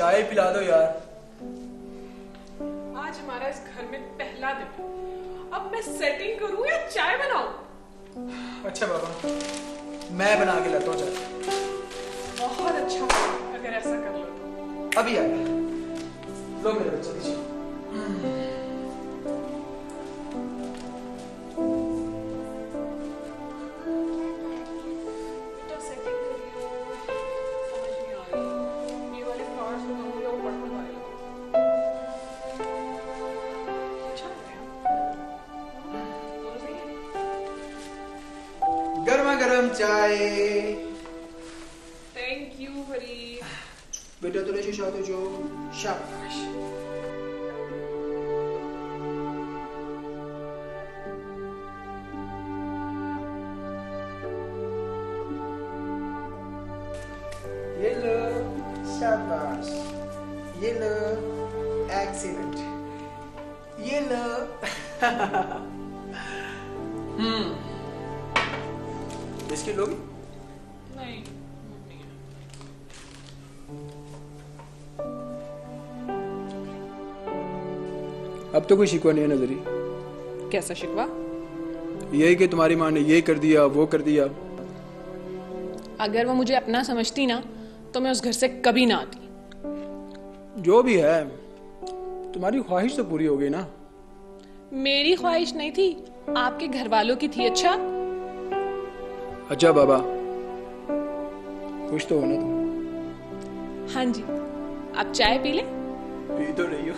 चाय पिला दो यार। आज हमारा इस घर में पहला दिन है। अब मैं सेटिंग करूं या चाय बनाऊं? अच्छा बाबा, मैं बना के लाता हूँ चाय। बहुत अच्छा होगा अगर ऐसा कर लो तो। अभी आया। लो मेरे बच्चे दीजिए। बेटा सेटिंग करिए। समझ नहीं आ रही। ये वाले फ्लावर्स लगाऊंगी और बटन वाले लगाऊंगी। अच्छा लग रहा है। दोनों सही है। गर्मा गर्म चाय। थैंक यू हरी। बेटा तुला शिशातो जो शाबाश। ये लो शाबाश। ये लो एक्सीलेंट। ये लो। बिस्किट लोगी? नहीं मूड नहीं है। अब तो कोई शिकवा नहीं है नजरी। कैसा शिकवा? यही कि तुम्हारी माँ ने ये कर दिया वो कर दिया। अगर वो मुझे अपना समझती ना तो मैं उस घर से कभी ना आती। जो भी है, तुम्हारी ख्वाहिश तो पूरी हो गई ना। मेरी ख्वाहिश नहीं थी, आपके घर वालों की थी। अच्छा अच्छा बाबा, खुश तो हो ना तुम? हाँ जी। आप चाय पी लें? पी तो रही हो।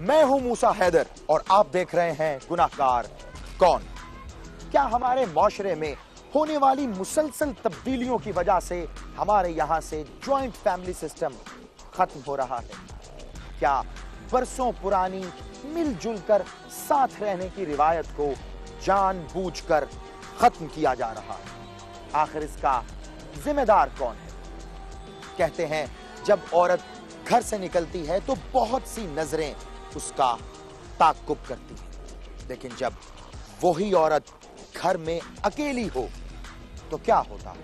मैं हूं मूसा हैदर और आप देख रहे हैं गुनाहगार कौन। क्या हमारे माशरे में होने वाली मुसलसल तब्दीलियों की वजह से हमारे यहां से जॉइंट फैमिली सिस्टम खत्म हो रहा है? क्या बरसों पुरानी मिलजुल कर साथ रहने की रिवायत को जानबूझकर खत्म किया जा रहा है? आखिर इसका जिम्मेदार कौन है? कहते हैं जब औरत घर से निकलती है तो बहुत सी नजरें उसका ताक़ुब करती हैं, लेकिन जब वही औरत घर में अकेली हो तो क्या होता है?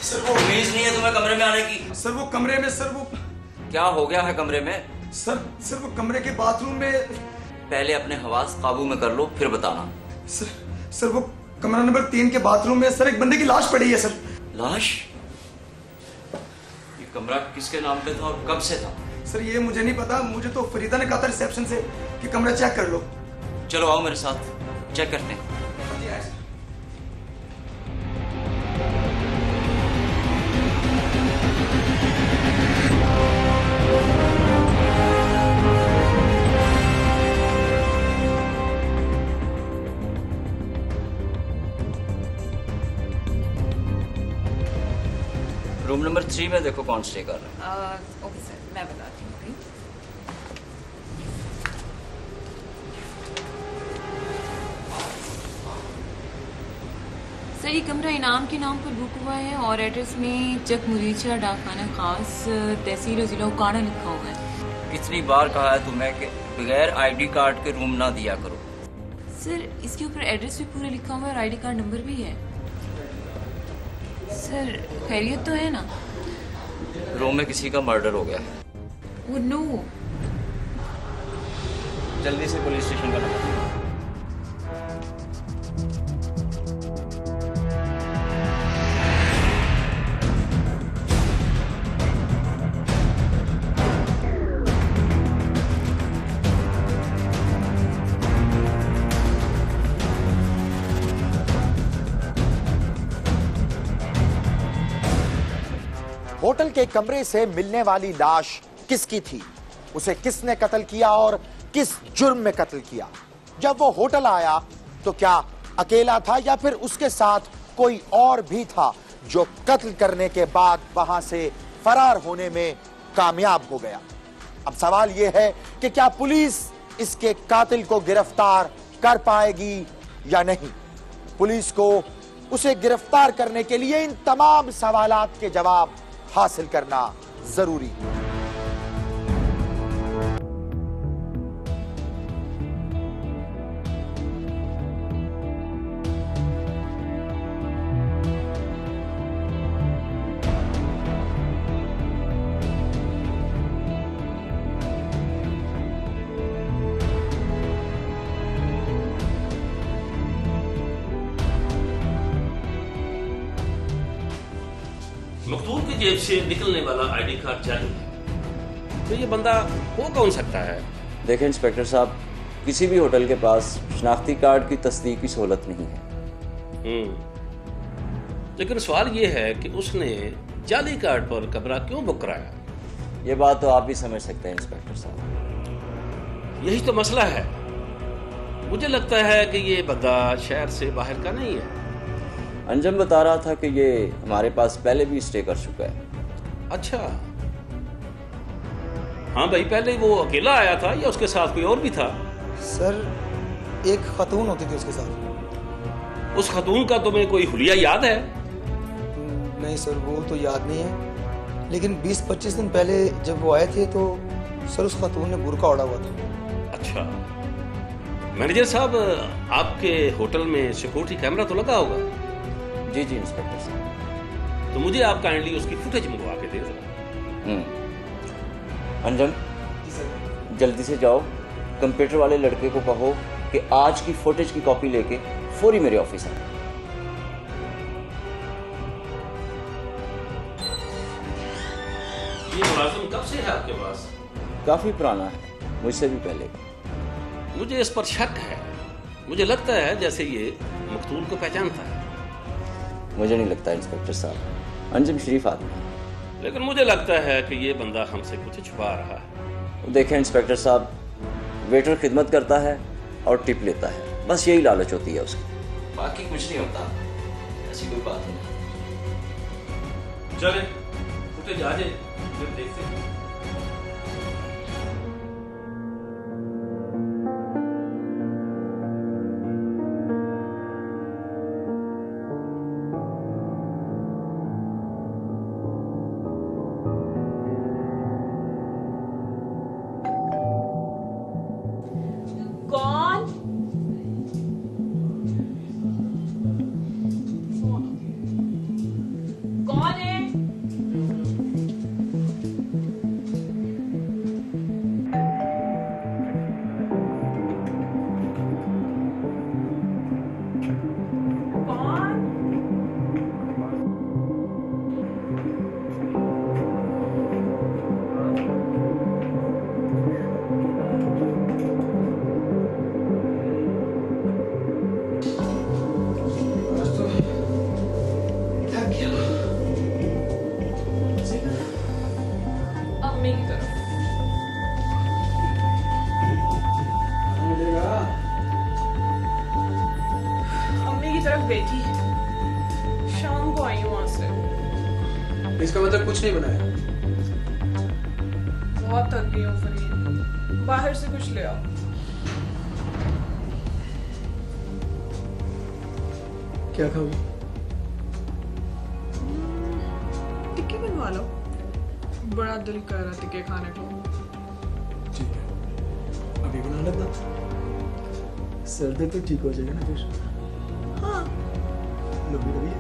सर वो तमीज नहीं है तुम्हें कमरे में आने की? सर वो कमरे में सर वो क्या हो गया है कमरे में? सर वो कमरे के बाथरूम में। पहले अपने हवास काबू में कर लो फिर बताना। सर वो कमरा नंबर 3 के बाथरूम में सर एक बंदे की लाश पड़ी है सर। लाश? ये कमरा किसके नाम पे था और कब से था? सर ये मुझे नहीं पता, मुझे तो फरीदा ने कहा था रिसेप्शन से कि कमरा चेक कर लो। चलो आओ मेरे साथ, चेक करते हैं। रूम नंबर 3 में देखो कौन स्टे कर रहा है। ओके सर, मैं बताती हूँ। सर ये कमरा इनाम के नाम पर बुक हुआ है और एड्रेस में चक मुरीचा डाकखाना खास तहसील जिला उकाड़ा लिखा हुआ है। कितनी बार कहा है तुम्हें कि बगैर आईडी कार्ड के रूम ना दिया करो। सर इसके ऊपर एड्रेस भी पूरा लिखा हुआ है और आईडी कार्ड नंबर भी है। सर खैरियत तो है ना? रूम में किसी का मर्डर हो गया है। वो नो। जल्दी से पुलिस स्टेशन का नंबर। होटल के कमरे से मिलने वाली लाश किसकी थी? उसे किसने कत्ल किया और किस जुर्म में कत्ल किया? जब वो होटल आया तो क्या अकेला था या फिर उसके साथ कोई और भी था जो कत्ल करने के बाद वहां से फरार होने में कामयाब हो गया। अब सवाल यह है कि क्या पुलिस इसके कातिल को गिरफ्तार कर पाएगी या नहीं। पुलिस को उसे गिरफ्तार करने के लिए इन तमाम सवालात के जवाब हासिल करना जरूरी है। मकतूल की जेब से निकलने वाला आईडी कार्ड जाली है, तो ये बंदा हो कौन सकता है? देखें इंस्पेक्टर साहब, किसी भी होटल के पास शनाख्ती कार्ड की तस्दीक की सहूलत नहीं है। लेकिन सवाल ये है कि उसने जाली कार्ड पर कमरा क्यों बुक कराया? ये बात तो आप भी समझ सकते हैं इंस्पेक्टर साहब। यही तो मसला है। मुझे लगता है कि ये बंदा शहर से बाहर का नहीं है। अंजम बता रहा था कि ये हमारे पास पहले भी स्टे कर चुका है। अच्छा, हाँ भाई, पहले वो अकेला आया था या उसके साथ कोई और भी था? सर, एक खातून होती थी उसके साथ। उस खातून का तुम्हें कोई हुलिया याद है? नहीं सर, वो तो याद नहीं है, लेकिन 20-25 दिन पहले जब वो आए थे तो सर उस खातून ने बुर्का ओढ़ा हुआ था। अच्छा, मैनेजर साहब, आपके होटल में सिक्योरिटी कैमरा तो लगा होगा? जी जी इंस्पेक्टर साहब। तो मुझे आप काइंडली उसकी फुटेज मंगवा के दे दो। अंजम, जल्दी से जाओ, कंप्यूटर वाले लड़के को कहो कि आज की फुटेज की कॉपी लेके फौरी मेरे ऑफिस आए। ये मुलाजिम कब से है आपके पास? काफी पुराना है, मुझसे भी पहले। मुझे इस पर शक है। मुझे लगता है जैसे ये मकतूल को पहचानता है। मुझे नहीं लगता इंस्पेक्टर साहब, अंजम शरीफ आदमी है। लेकिन मुझे लगता है कि ये बंदा हमसे कुछ छुपा रहा है। देखें इंस्पेक्टर साहब, वेटर खिदमत करता है और टिप लेता है, बस यही लालच होती है उसकी, बाकी कुछ नहीं होता। ऐसी कोई बात नहीं। चले, फुटेज आ जाए, फिर देखते हैं। गई थी, शाम को आई हूँ वहां से। इसका मतलब कुछ नहीं बनाया? बहुत थक गई हूँ फरीद, बाहर से कुछ ले आओ। क्या खाओगी? टिक्के बनवा लो, बड़ा दिल कर रहा टिक्के खाने को। ठीक है, अभी बना लेना, सर्दी तो ठीक हो जाएगा ना फिर। हाँ, लंबी लंबी है।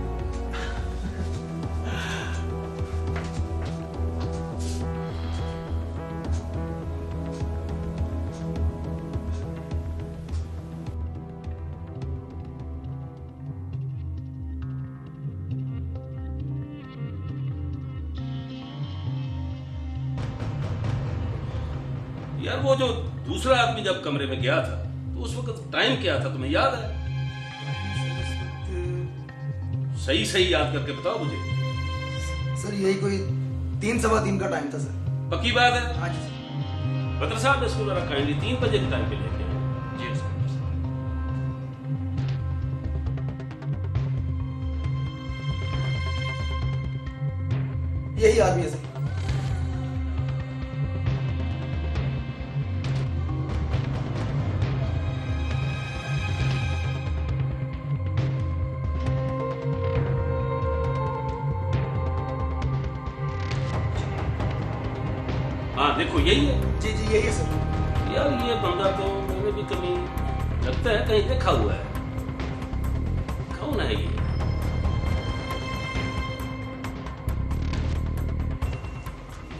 यार वो जो दूसरा आदमी जब कमरे में गया था तो उस वक्त टाइम क्या था, तुम्हें याद है? सही सही याद करके बताओ मुझे। सर यही कोई 3-3:15 का टाइम था सर। पक्की बात है? हाँ जी सर। बदर साहब इसको जरा काइंडली 3 बजे के टाइम पे लेके आए। जी सर। यही आदमी है सर। देखो यही है। जी जी यही है सर। यार ये बंदा तो मैंने भी कभी लगता है कहीं देखा हुआ है। कौन है ये?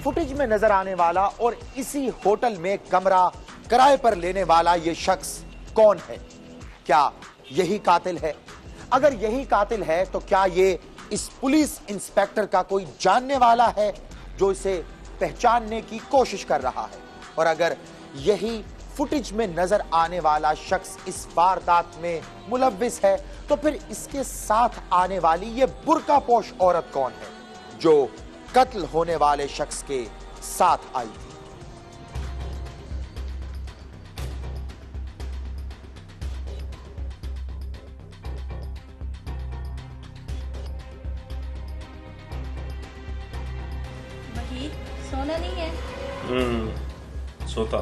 फुटेज में नजर आने वाला और इसी होटल में कमरा किराए पर लेने वाला ये शख्स कौन है? क्या यही कातिल है? अगर यही कातिल है तो क्या ये इस पुलिस इंस्पेक्टर का कोई जानने वाला है जो इसे पहचानने की कोशिश कर रहा है? और अगर यही फुटेज में नजर आने वाला शख्स इस वारदात में मुलव्विस है तो फिर इसके साथ आने वाली ये बुर्कापोश औरत कौन है जो कत्ल होने वाले शख्स के साथ आई थी? वही सोना नहीं है। सोता।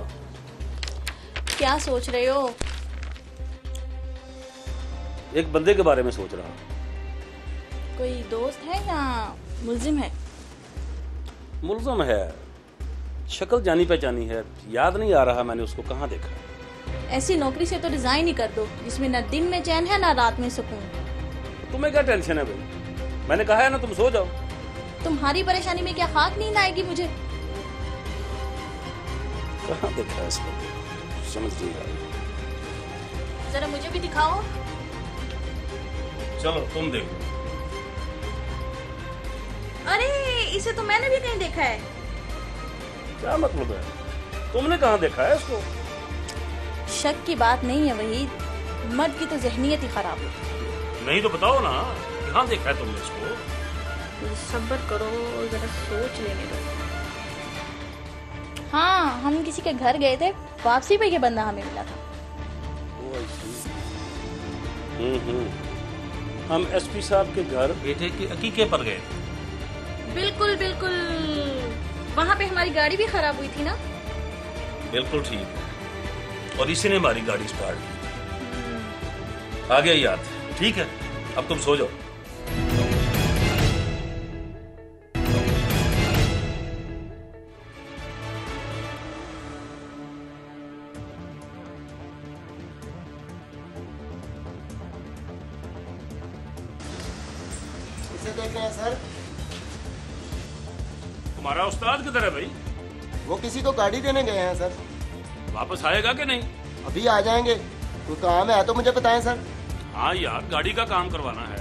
क्या सोच रहे हो? एक बंदे के बारे में सोच रहा हूँ। कोई दोस्त है या मुल्जिम है? मुल्ज़म है, शक्ल जानी पहचानी है, याद नहीं आ रहा मैंने उसको कहाँ देखा। ऐसी नौकरी से तो रिजाइन ही कर दो जिसमें ना दिन में चैन है ना रात में सुकून। तुम्हें क्या टेंशन है भाई? मैंने कहा है ना तुम सो जाओ। तुम्हारी परेशानी में क्या खाक नींद आएगी मुझे? कहाँ देखा है इसको? समझ नहीं आ रही। जरा मुझे भी दिखाओ। चलो तुम देखो। अरे इसे तो मैंने भी कहीं देखा है। क्या मतलब है? तुमने कहाँ देखा है इसको? शक की बात नहीं है वही, मर्द की तो जहनियत ही खराब है। नहीं तो बताओ ना, कहाँ देखा है तुमने इसको? सब्र करो, जरा सोच लेने दो। हाँ, हम किसी के घर गए थे, वापसी पे ये बंदा हमें मिला था। हम एसपी साहब के घर बेटे के अकीके पर गए। बिल्कुल बिल्कुल, वहाँ पे हमारी गाड़ी भी खराब हुई थी ना। बिल्कुल ठीक, और इसी ने हमारी गाड़ी स्टार्ट की। आ गया याद। ठीक है, अब तुम सो जाओ। इसे देख रहे हैं सर। तुम्हारा उस्ताद किधर है भाई? वो किसी को गाड़ी देने गए हैं सर। वापस आएगा कि नहीं? अभी आ जाएंगे। कोई काम है तो मुझे बताएं सर। हाँ यार, गाड़ी का काम करवाना है।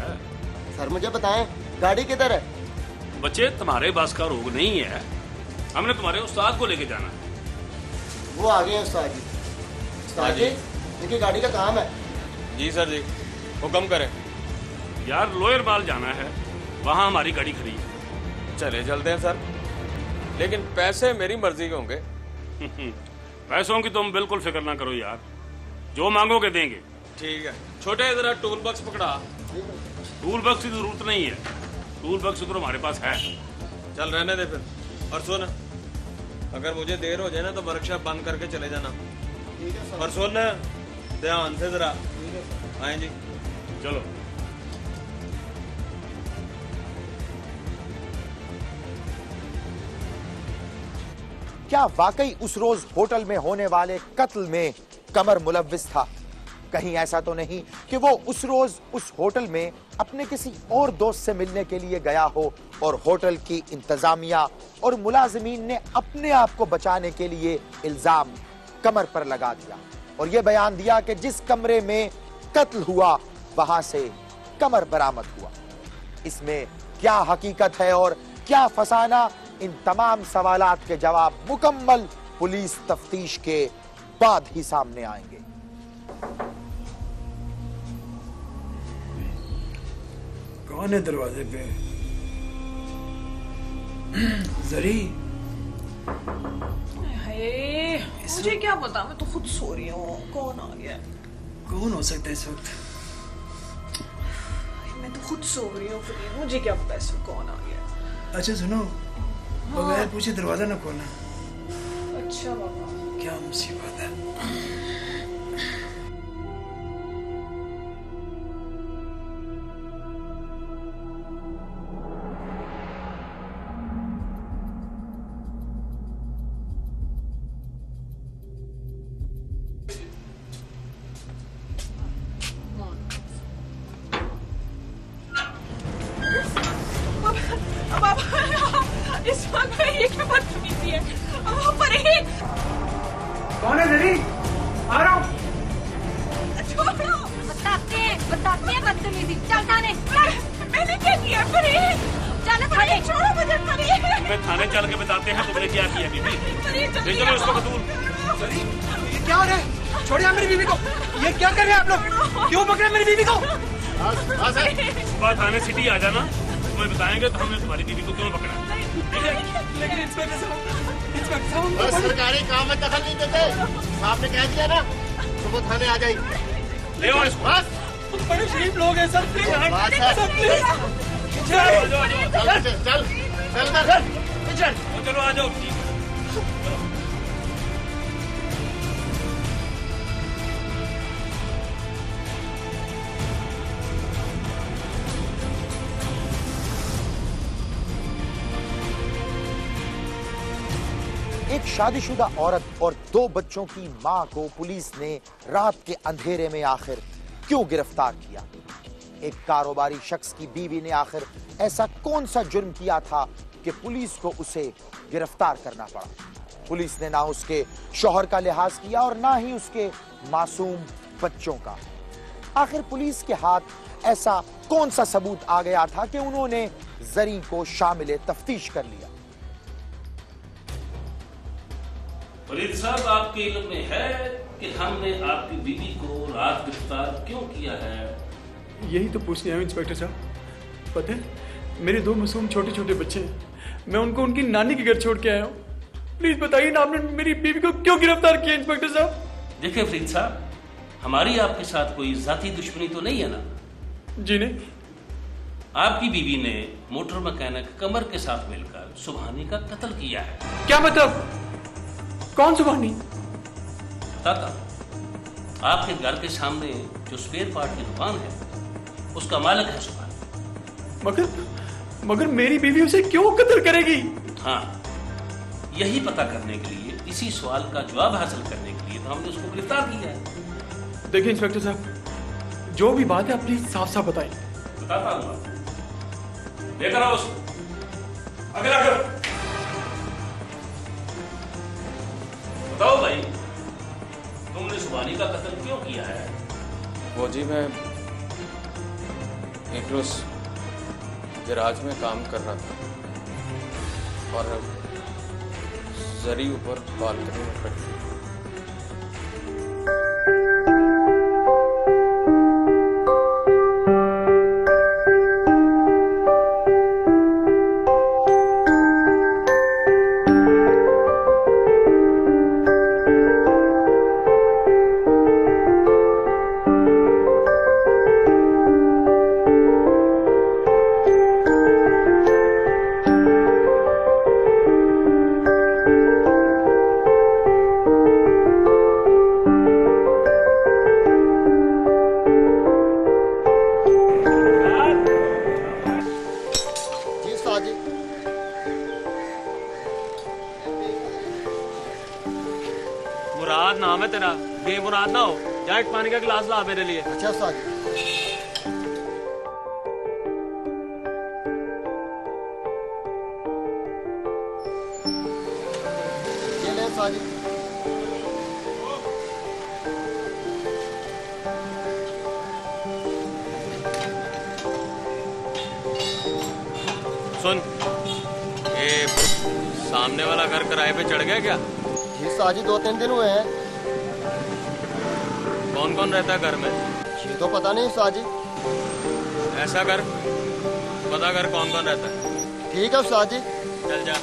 सर मुझे बताएं, गाड़ी किधर है? बच्चे, तुम्हारे बस का रोग नहीं है। हमने तुम्हारे उस्ताद को लेके जाना है। वो आ गए हैं उस्ताद जी। उस्ताद जी, देखिए गाड़ी का काम है। जी सर जी, हुक्म करें। यार लोअर माल जाना है, वहाँ हमारी गाड़ी खड़ी है। चले चलते हैं सर, लेकिन पैसे मेरी मर्जी के होंगे। पैसों की तुम बिल्कुल फिक्र ना करो यार, जो मांगोगे देंगे। ठीक है। छोटे जरा टूल बॉक्स पकड़ा। टूल बॉक्स की जरूरत नहीं है, टूल बॉक्स तो हमारे पास है। चल रहने दे फिर। और सुन, अगर मुझे देर हो जाए ना तो वर्कशॉप बंद करके चले जाना। और सुन, ध्यान से जरा। आए जी। चलो। क्या वाकई उस रोज होटल में होने वाले कत्ल में कमर मुलव्विस था? कहीं ऐसा तो नहीं कि वो उस रोज उस होटल में अपने किसी और दोस्त से मिलने के लिए गया हो और होटल की इंतजामिया और मुलाजिमीन ने अपने आप को बचाने के लिए इल्जाम कमर पर लगा दिया और यह बयान दिया कि जिस कमरे में कत्ल हुआ वहां से कमर बरामद हुआ। इसमें क्या हकीकत है और क्या फसाना? इन तमाम सवालात के जवाब मुकम्मल पुलिस तफ्तीश के बाद ही सामने आएंगे। कौन है दरवाजे पे? जरी, मुझे क्या पता, मैं तो खुद सो रही हूँ। कौन आ गया? कौन हो सकता है इस वक्त? मैं तो खुद सो रही हूँ, मुझे क्या पता इस वक्त कौन आ गया। अच्छा सुनो, बगैर पूछे दरवाजा ना खोलना। अच्छा बाबा। क्या मुसीबत है। आ रहा हूँ। छोड़ो, बताते हैं बदतमीजी। चल थाने। मैंने क्या किया परी? चलो थाने। छोड़ो मुझे परी। मैं थाने चल के बताते हैं तुमने क्या किया बीबी। ले चलो इसको कतूल। ये क्या हो रहा है? छोड़िए मेरी बीवी को। ये क्या कर रहे हैं आप लोग? क्यों पकड़े मेरी बीवी को? सुबह थाने सिटी आ जाना, तुम्हें बताएंगे तो हमने तुम्हारी बीवी को क्यों पकड़ा। ठीक है? लेकिन इंस्पेक्टर साहब बस सरकारी काम में दखल नहीं देते। आपने कह दिया ना तो वो थाने आ जाएगी। ले आओ इसको। बस बड़े शरीफ लोग हैं सर, प्लीज सर, प्लीज। चल चल चल चलो आ जाओ। एक शादीशुदा औरत और 2 बच्चों की मां को पुलिस ने रात के अंधेरे में आखिर क्यों गिरफ्तार किया? एक कारोबारी शख्स की बीवी ने आखिर ऐसा कौन सा जुर्म किया था कि पुलिस को उसे गिरफ्तार करना पड़ा? पुलिस ने ना उसके शौहर का लिहाज किया और ना ही उसके मासूम बच्चों का। आखिर पुलिस के हाथ ऐसा कौन सा सबूत आ गया था कि उन्होंने जरी को शामिल तफ्तीश कर लिया? फरीद साहब, आपके इल्म में है कि हमने आपकी बीवी को रात गिरफ्तार क्यों किया है? यही तो पूछने आया हूं इंस्पेक्टर साहब। पता है, मेरे 2 मासूम छोटे छोटे बच्चे हैं। मैं उनको उनकी नानी के घर छोड़ के आया हूँ। प्लीज बताइए ना, आपने मेरी बीवी को क्यों गिरफ्तार किया इंस्पेक्टर साहब? देखिए फरीद साहब, हमारी आपके साथ कोई जाती दुश्मनी तो नहीं है ना? जी नहीं। आपकी बीवी ने मोटर मैकेनिक कमर के साथ मिलकर सुबहानी का कत्ल किया है। क्या मतलब? कौन सुबहानी? बताता, आपके घर के सामने जो स्पेयर पार्ट की दुकान है उसका मालिक है सुबहानी। मगर मेरी बीवी उसे क्यों कत्ल करेगी? हाँ, यही पता करने के लिए, इसी सवाल का जवाब हासिल करने के लिए तो हमने उसको गिरफ्तार किया है। देखिए इंस्पेक्टर साहब, जो भी बात है आप प्लीज साफ साफ बताएं। बताता हूँ, लेकर आओ उसको। अगला कर। बताओ भाई, तुमने सुबहानी का कत्ल क्यों किया है? वो जी, मैं एक रोज गैराज में काम कर रहा था और जरी ऊपर बालकनी में खड़ी थी। मुराद नाम है तेरा, बेमुराद ना हो। जा एक पानी का गिलास ला मेरे लिए। अच्छा उस्ताद जी। ये ले उस्ताद जी। सुन, ये सामने वाला घर किराए पे चढ़ गया क्या? जी उस्ताद जी, 2-3 दिन हुए हैं। कौन कौन रहता है घर में? ये तो पता नहीं उस्ताद जी। ऐसा कर, पता कर कौन कौन रहता है। ठीक है उस्ताद जी। चल जा।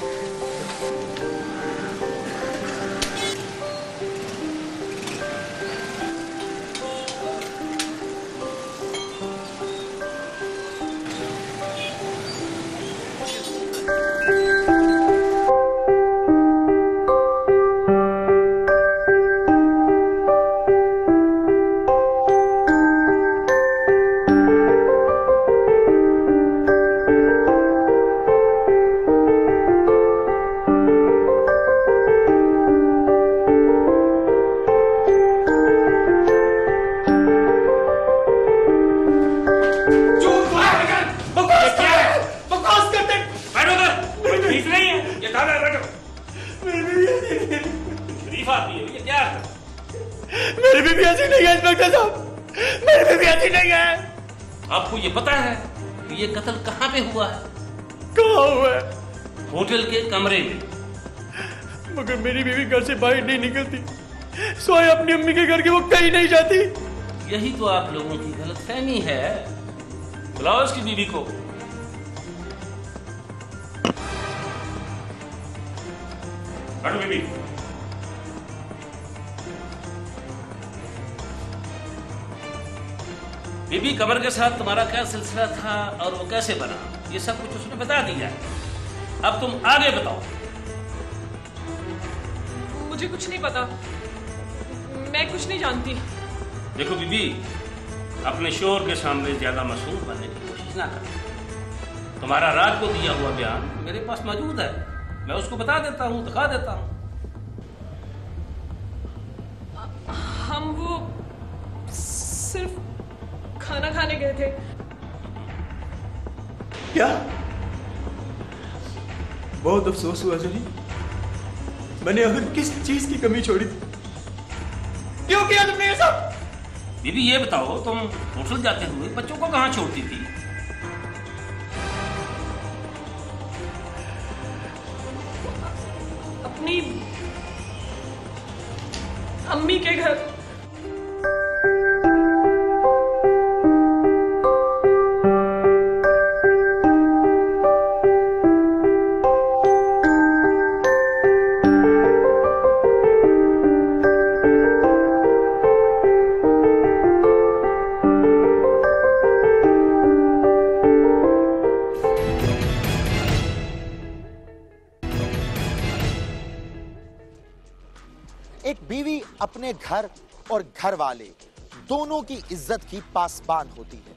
बीवी ऐसी नहीं है इंस्पेक्टर साहब, मेरी बीवी ऐसी नहीं है। आपको ये पता है कि ये कत्ल कहाँ पे हुआ है? कहाँ हुआ है? होटल के कमरे में। मगर मेरी बीवी घर से बाहर नहीं निकलती, सोए अपनी अम्मी के घर के वो कहीं नहीं जाती। यही तो आप लोगों की गलतफहमी है। बुलाओ इसकी बीवी को। हटो बीबी। बीबी, कमर के साथ तुम्हारा क्या सिलसिला था और वो कैसे बना, ये सब कुछ उसने बता दिया है। अब तुम आगे बताओ। मुझे कुछ नहीं पता, मैं कुछ नहीं जानती। देखो बीबी, अपने शोर के सामने ज्यादा मशहूर बनने की कोशिश ना करो। तुम्हारा रात को दिया हुआ बयान मेरे पास मौजूद है, मैं उसको बता देता हूँ, दिखा देता हूँ। हम वो सिर्फ खाना खाने गए थे। क्या? बहुत अफसोस हुआ जनी, मैंने आखिर किस चीज की कमी छोड़ी थी? क्यों किया तुमने ये सब? बीबी ये बताओ, तुम होटल जाते हुए बच्चों को कहाँ छोड़ती थी? अपनी अम्मी के घर। एक बीवी अपने घर और घर वाले दोनों की इज्जत की पासबान होती है।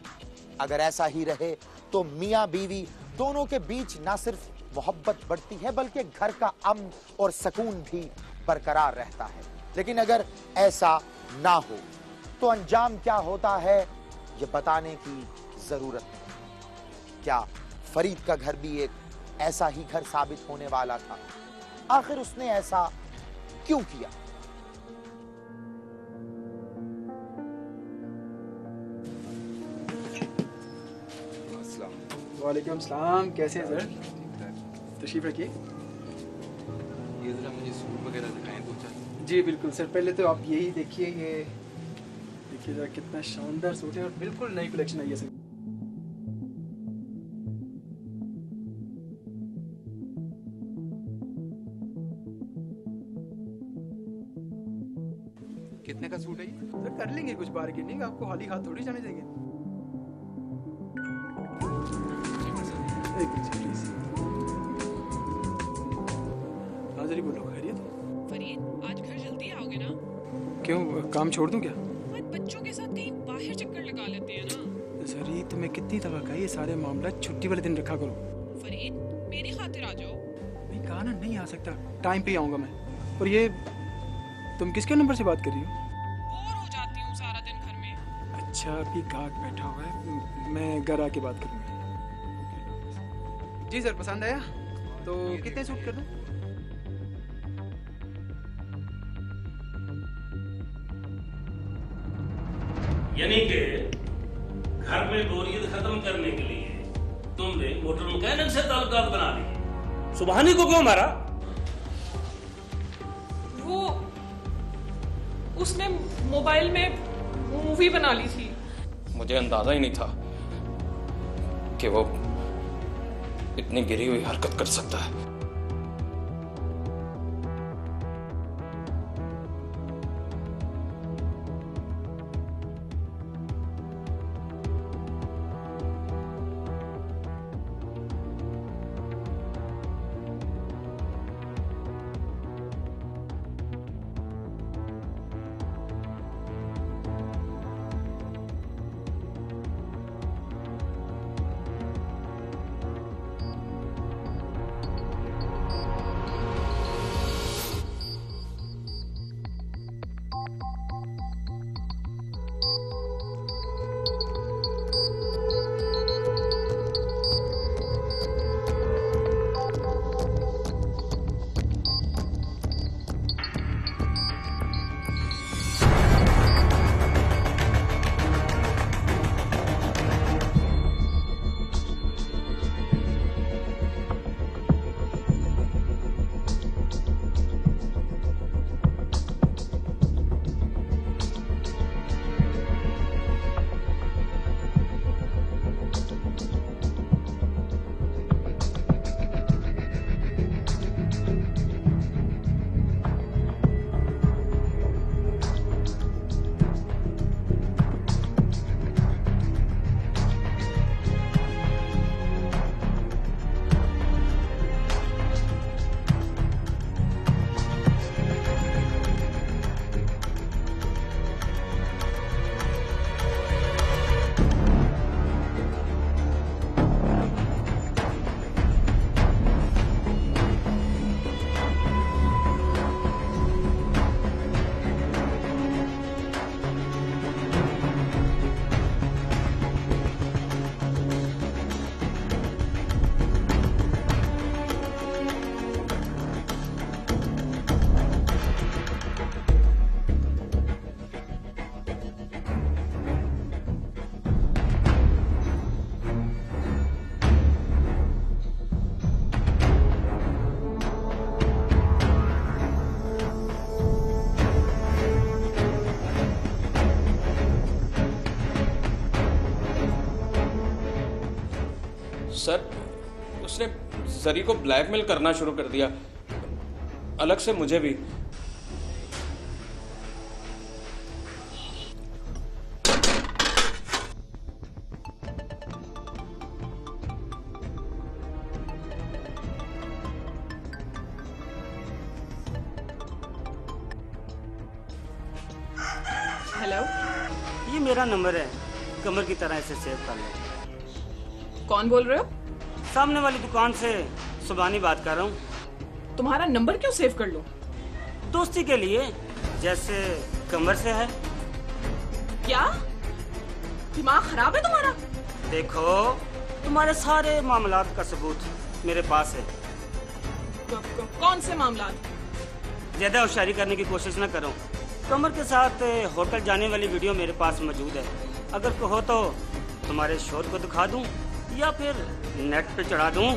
अगर ऐसा ही रहे तो मियां बीवी दोनों के बीच ना सिर्फ मोहब्बत बढ़ती है बल्कि घर का अमन और सुकून भी बरकरार रहता है। लेकिन अगर ऐसा ना हो तो अंजाम क्या होता है ये बताने की जरूरत नहीं। क्या फरीद का घर भी एक ऐसा ही घर साबित होने वाला था? आखिर उसने ऐसा क्यों किया? वालेकुम सलाम, कैसे हैं सर? तशरीफ रखिए। ये जरा मुझे सूट वगैरह दिखाएं दो चार। जी बिल्कुल सर, पहले तो आप यही देखिए, ये देखिए जरा कितना शानदार सूट है और बिल्कुल नई कलेक्शन आई है सर। कितने का सूट है ये? सर कर लेंगे कुछ बार्गेनिंग, आपको खाली हाथ थोड़ी जाने देंगे। एक मिनट प्लीज। हाँ जरी बोलो, खैरियत? फरीद, आज घर जल्दी आओगे ना? क्यों, काम छोड़ दूं क्या? आज बच्चों के साथ कहीं बाहर चक्कर लगा लेते हैं ना। जरी तुम्हें कितनी दफा कहा ये सारे मामला छुट्टी वाले दिन रखा करो। फरीद, मेरी खातिर आ जाओ। नहीं कहा ना, नहीं आ सकता, टाइम पे आऊंगा मैं। और ये तुम किसके नंबर से बात कर रही हो? बोर हो जाती हूँ सारा दिन घर में। अच्छा, अभी गाहक बैठा हुआ है, मैं घर आके बात करूंगा। जी सर, पसंद आया तो कितने सूट कर दूं? यानी कि घर में बोरियत खत्म करने के लिए तुमने मोटर मैकेनिक से ताल्लुकात बना लिए। सुबहानी को क्यों मारा? वो उसने मोबाइल में मूवी बना ली थी। मुझे अंदाजा ही नहीं था कि वो इतनी गिरी हुई हरकत कर सकता है। सर उसने जरी को ब्लैकमेल करना शुरू कर दिया, अलग से मुझे भी। हेलो, ये मेरा नंबर है, कमर की तरह इसे सेव कर लो। कौन बोल रहे हो? सामने वाली दुकान से सुबानी बात कर रहा हूँ। तुम्हारा नंबर क्यों सेव कर लूं? दोस्ती के लिए, जैसे कमर से है। क्या दिमाग खराब है तुम्हारा? देखो, तुम्हारे सारे मामलात का सबूत मेरे पास है। कौन से मामलात? ज्यादा होशियारी करने की कोशिश न करो। कमर के साथ होटल जाने वाली वीडियो मेरे पास मौजूद है। अगर कहो तो तुम्हारे शोर को दिखा दूं या फिर नेट पे चढ़ा दूं।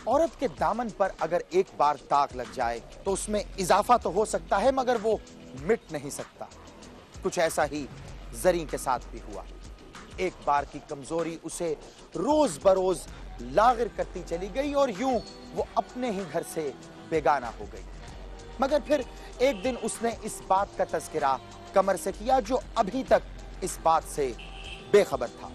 औरत के दामन पर अगर एक बार दाग लग जाए तो उसमें इजाफा तो हो सकता है मगर वो मिट नहीं सकता। कुछ ऐसा ही जरी के साथ भी हुआ। एक बार की कमजोरी उसे रोज बरोज लागिर करती चली गई और यूं वो अपने ही घर से बेगाना हो गई। मगर फिर एक दिन उसने इस बात का तज़किरा कमर से किया जो अभी तक इस बात से बेखबर था।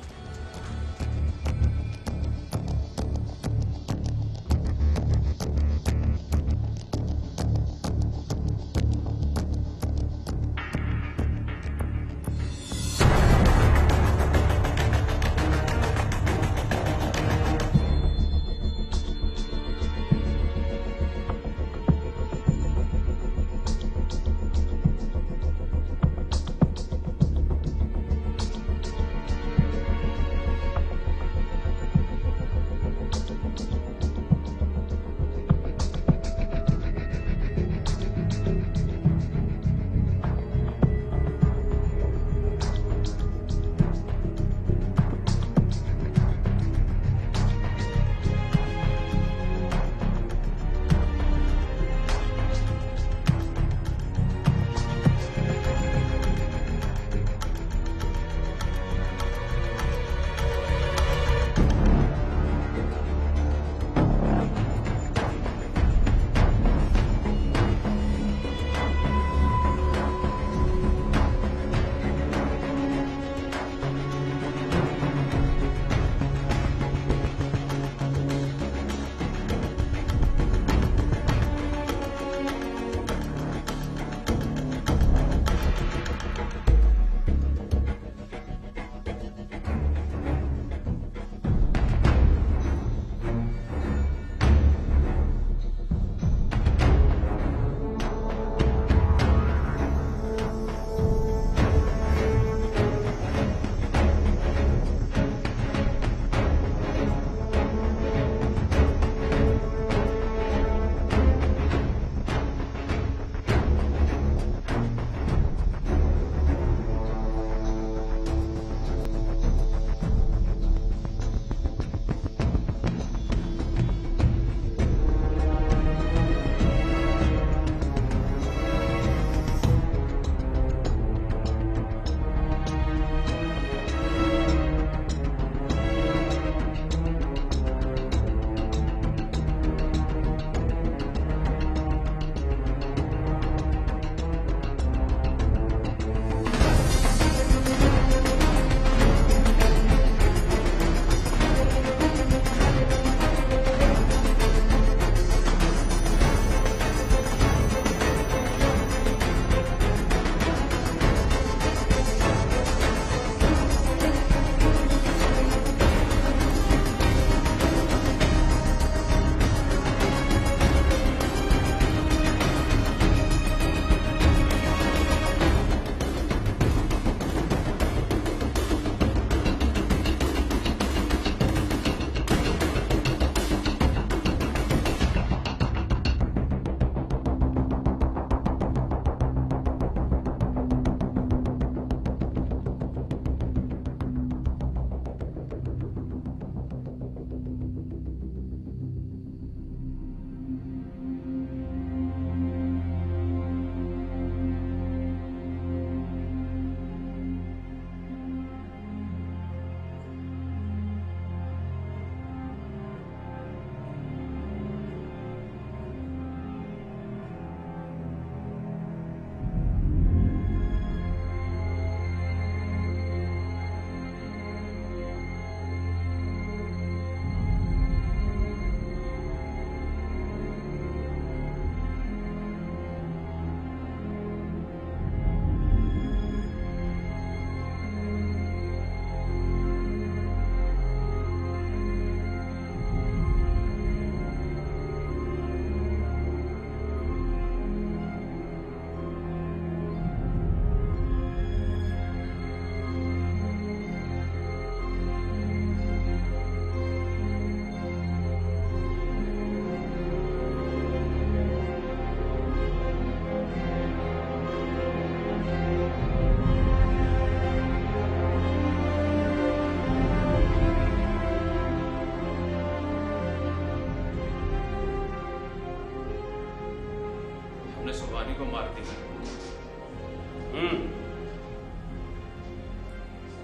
शिवानी को मार दिया।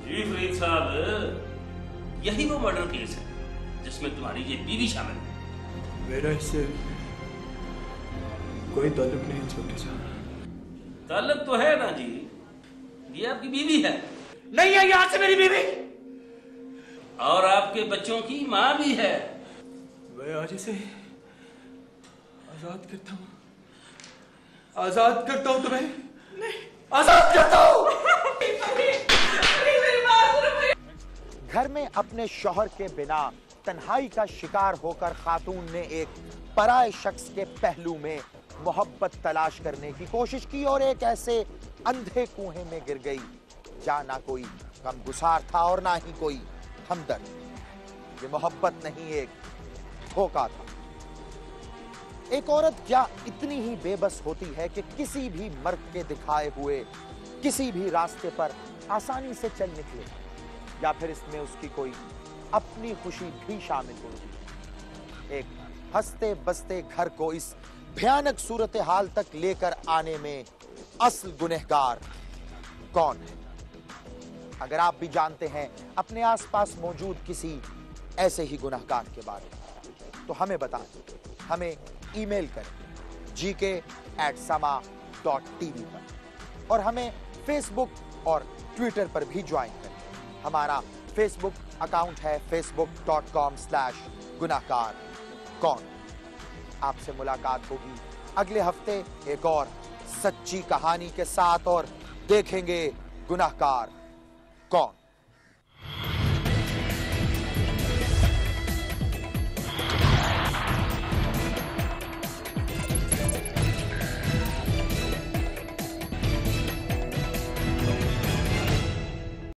जी फरीद साहब, यही वो मर्डर केस है जिसमें तुम्हारी ये बीवी शामिल है। मेरा इससे कोई ताल्लुक नहीं इंस्पेक्टर साहब। ताल्लुक तो है ना जी, ये आपकी बीवी है। नहीं है यहाँ से मेरी बीवी, और आपके बच्चों की माँ भी है। मैं आज इसे आजाद करता हूँ, आजाद करता हूँ तुम्हें, आजाद करता हूँ। घर में अपने शौहर के बिना तन्हाई का शिकार होकर खातून ने एक पराये शख्स के पहलू में मोहब्बत तलाश करने की कोशिश की और एक ऐसे अंधे कुएं में गिर गई जहां ना कोई गमगुसार था और ना ही कोई हमदर्द। ये मोहब्बत नहीं, एक धोखा था। एक औरत क्या इतनी ही बेबस होती है कि किसी भी मर्द के दिखाए हुए किसी भी रास्ते पर आसानी से चल निकले, या फिर इसमें उसकी कोई अपनी खुशी भी शामिल होगी। एक हंसते बसते घर को इस भयानक सूरत हाल तक लेकर आने में असल गुनहगार कौन है? अगर आप भी जानते हैं अपने आसपास मौजूद किसी ऐसे ही गुनहगार के बारे में, तो हमें बताएं, हमें ईमेल करें gk@sama.tv पर, और हमें फेसबुक और ट्विटर पर भी ज्वाइन करें। हमारा फेसबुक अकाउंट है facebook.com/गुनाहगार कौन। आपसे मुलाकात होगी अगले हफ्ते एक और सच्ची कहानी के साथ, और देखेंगे गुनाहगार कौन।